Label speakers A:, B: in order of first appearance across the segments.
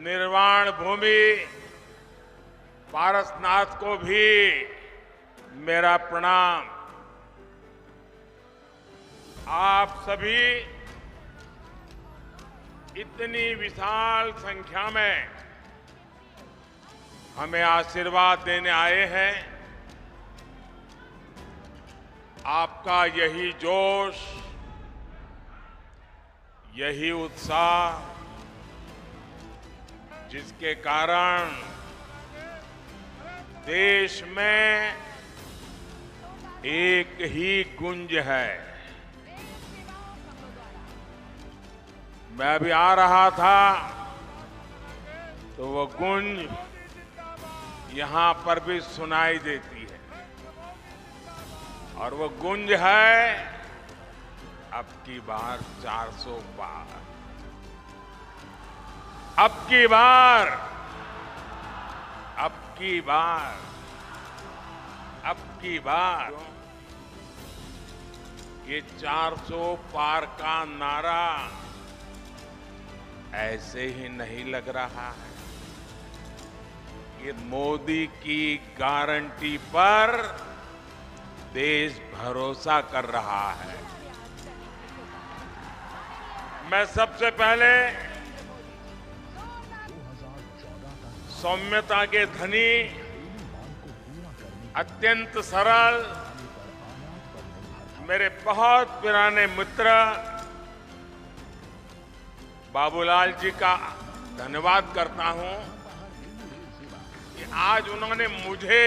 A: निर्वाण भूमि पारसनाथ को भी मेरा प्रणाम। आप सभी इतनी विशाल संख्या में हमें आशीर्वाद देने आए हैं। आपका यही जोश, यही उत्साह, जिसके कारण देश में एक ही गूंज है। मैं अभी आ रहा था तो वो गूंज यहां पर भी सुनाई देती है, और वो गूंज है अब की बार 400 पार। अब की बार ये 400 पार का नारा ऐसे ही नहीं लग रहा है। ये मोदी की गारंटी पर देश भरोसा कर रहा है। मैं सबसे पहले सौम्यता के धनी, अत्यंत सरल, मेरे बहुत पुराने मित्र बाबूलाल जी का धन्यवाद करता हूं कि आज उन्होंने मुझे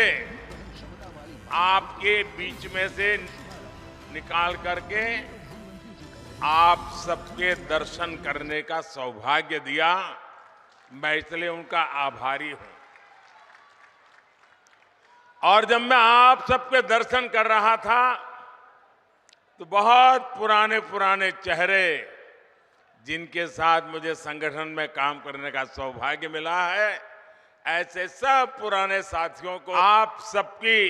A: आपके बीच में से निकाल करके आप सबके दर्शन करने का सौभाग्य दिया। मैं इसलिए उनका आभारी हूं। और जब मैं आप सबके दर्शन कर रहा था तो बहुत पुराने पुराने चेहरे, जिनके साथ मुझे संगठन में काम करने का सौभाग्य मिला है, ऐसे सब पुराने साथियों को आप सबकी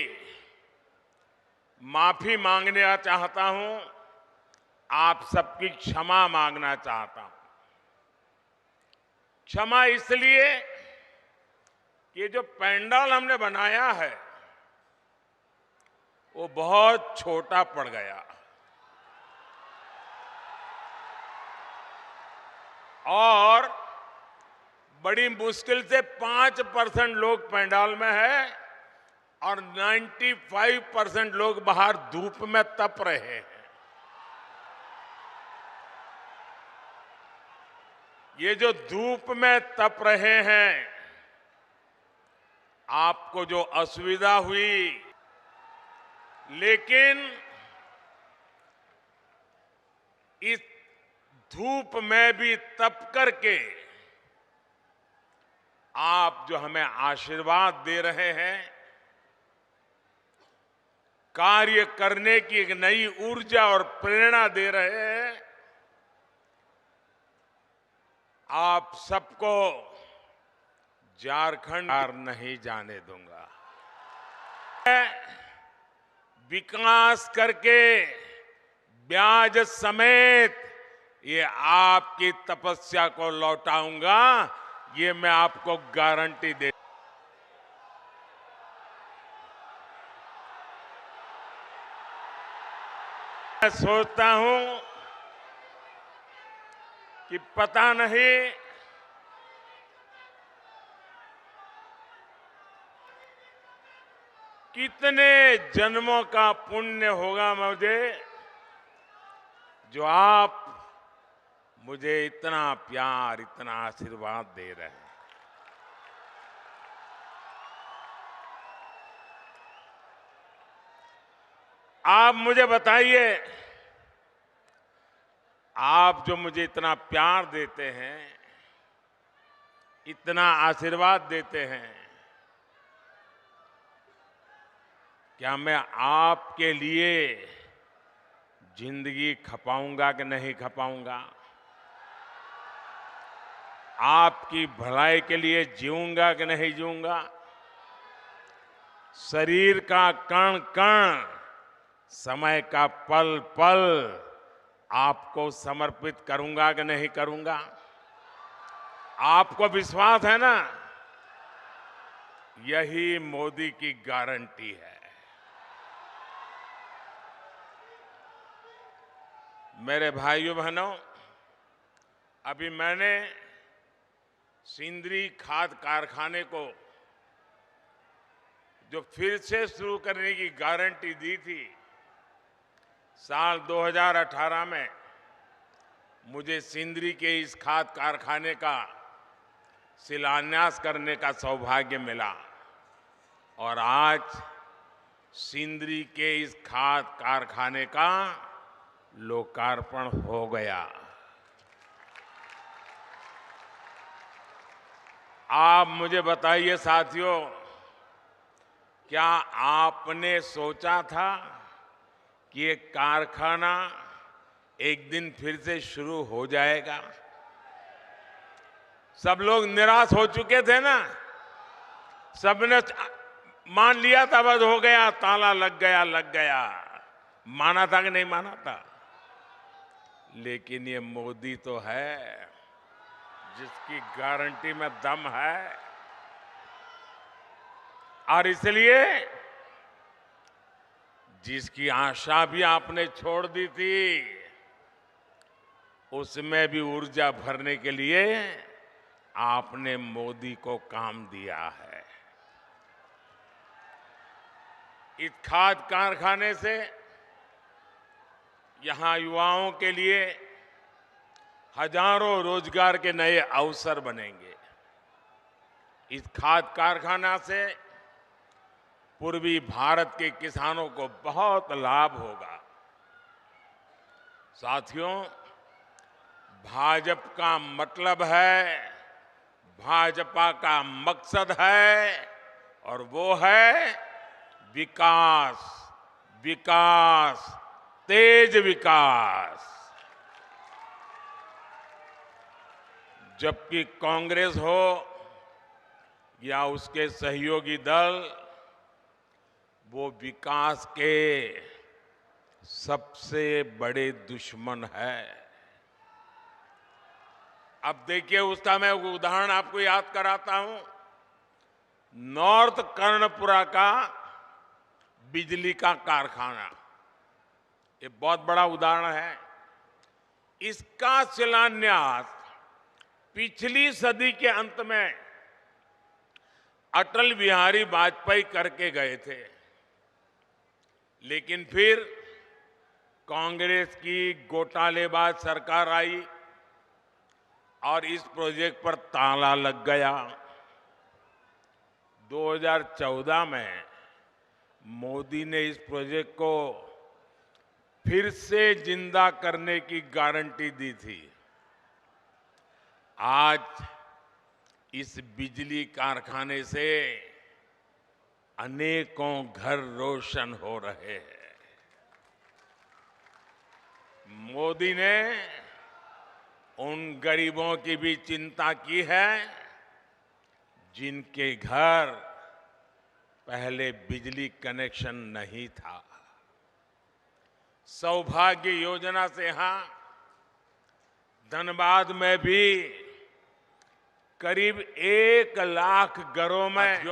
A: माफी मांगना चाहता हूं, आप सबकी क्षमा मांगना चाहता हूं। क्षमा इसलिए कि ये जो पंडाल हमने बनाया है वो बहुत छोटा पड़ गया, और बड़ी मुश्किल से 5% लोग पंडाल में है और 95% लोग बाहर धूप में तप रहे हैं। ये जो धूप में तप रहे हैं, आपको जो असुविधा हुई, लेकिन इस धूप में भी तप करके आप जो हमें आशीर्वाद दे रहे हैं, कार्य करने की एक नई ऊर्जा और प्रेरणा दे रहे हैं, आप सबको झारखंड हार नहीं जाने दूंगा। मैं विकास करके ब्याज समेत ये आपकी तपस्या को लौटाऊंगा, ये मैं आपको गारंटी दे। मैं सोचता हूं कि पता नहीं कितने जन्मों का पुण्य होगा मुझे, जो आप मुझे इतना प्यार, इतना आशीर्वाद दे रहे हैं। आप मुझे बताइए, आप जो मुझे इतना प्यार देते हैं, इतना आशीर्वाद देते हैं, क्या मैं आपके लिए जिंदगी खपाऊंगा कि नहीं खपाऊंगा? आपकी भलाई के लिए जीऊंगा कि नहीं जीऊंगा? शरीर का कण कण, समय का पल पल आपको समर्पित करूंगा कि नहीं करूंगा? आपको विश्वास है ना, यही मोदी की गारंटी है। मेरे भाइयों बहनों, अभी मैंने सिंदरी खाद कारखाने को जो फिर से शुरू करने की गारंटी दी थी, साल 2018 में मुझे सिंदरी के इस खाद कारखाने का शिलान्यास करने का सौभाग्य मिला और आज सिंदरी के इस खाद कारखाने का लोकार्पण हो गया। आप मुझे बताइए साथियों, क्या आपने सोचा था कि ये कारखाना एक दिन फिर से शुरू हो जाएगा? सब लोग निराश हो चुके थे ना, सबने मान लिया था बस हो गया, ताला लग गया। माना था कि नहीं माना था? लेकिन ये मोदी तो है जिसकी गारंटी में दम है, और इसलिए जिसकी आशा भी आपने छोड़ दी थी, उसमें भी ऊर्जा भरने के लिए आपने मोदी को काम दिया है। इस खाद कारखाने से यहां युवाओं के लिए हजारों रोजगार के नए अवसर बनेंगे। इस खाद कारखाना से पूर्वी भारत के किसानों को बहुत लाभ होगा। साथियों, भाजपा का मतलब है, भाजपा का मकसद है, और वो है विकास, विकास, तेज विकास। जबकि कांग्रेस हो या उसके सहयोगी दल, वो विकास के सबसे बड़े दुश्मन है। अब देखिए, उसका मैं उदाहरण आपको याद कराता हूं। नॉर्थ कर्णपुरा का बिजली का कारखाना, ये बहुत बड़ा उदाहरण है। इसका शिलान्यास पिछली सदी के अंत में अटल बिहारी वाजपेयी करके गए थे, लेकिन फिर कांग्रेस की घोटालेबाज सरकार आई और इस प्रोजेक्ट पर ताला लग गया। 2014 में मोदी ने इस प्रोजेक्ट को फिर से जिंदा करने की गारंटी दी थी। आज इस बिजली कारखाने से अनेकों घर रोशन हो रहे हैं। मोदी ने उन गरीबों की भी चिंता की है जिनके घर पहले बिजली कनेक्शन नहीं था। सौभाग्य योजना से यहां धनबाद में भी करीब 1 लाख घरों में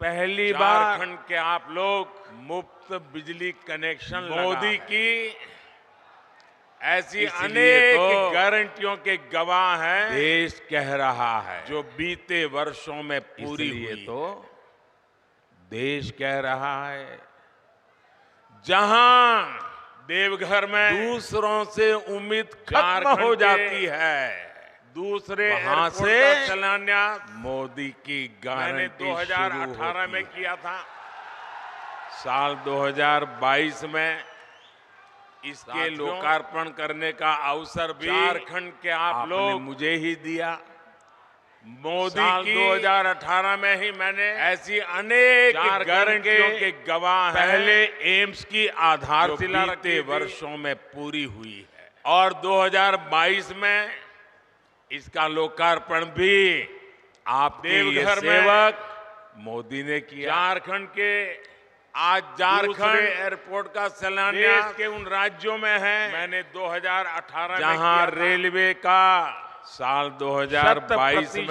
A: पहली बार झारखंड के आप लोग मुफ्त बिजली कनेक्शन मोदी की ऐसी अनेक गारंटियों के गवाह हैं। देश कह रहा है जो बीते वर्षों में पूरी हुई, तो देश कह रहा है। जहां देवघर में दूसरों से उम्मीद खत्म हो जाती है, दूसरे वहां से शिलान्यास मोदी की गारंटी 2018 में किया था। साल 2022 में इसके लोकार्पण करने का अवसर भी झारखंड के आप लोग मुझे ही दिया। मोदी की 2018 में ही मैंने ऐसी अनेक गारंटियों के गवाह पहले एम्स की आधारशिला बीते वर्षों में पूरी हुई है, और 2022 में इसका लोकार्पण भी आपके सेवक मोदी ने किया। झारखंड के आज झारखंड एयरपोर्ट का शिलान्यास के उन राज्यों में है मैंने 2018 में जहां रेलवे का साल 2022 में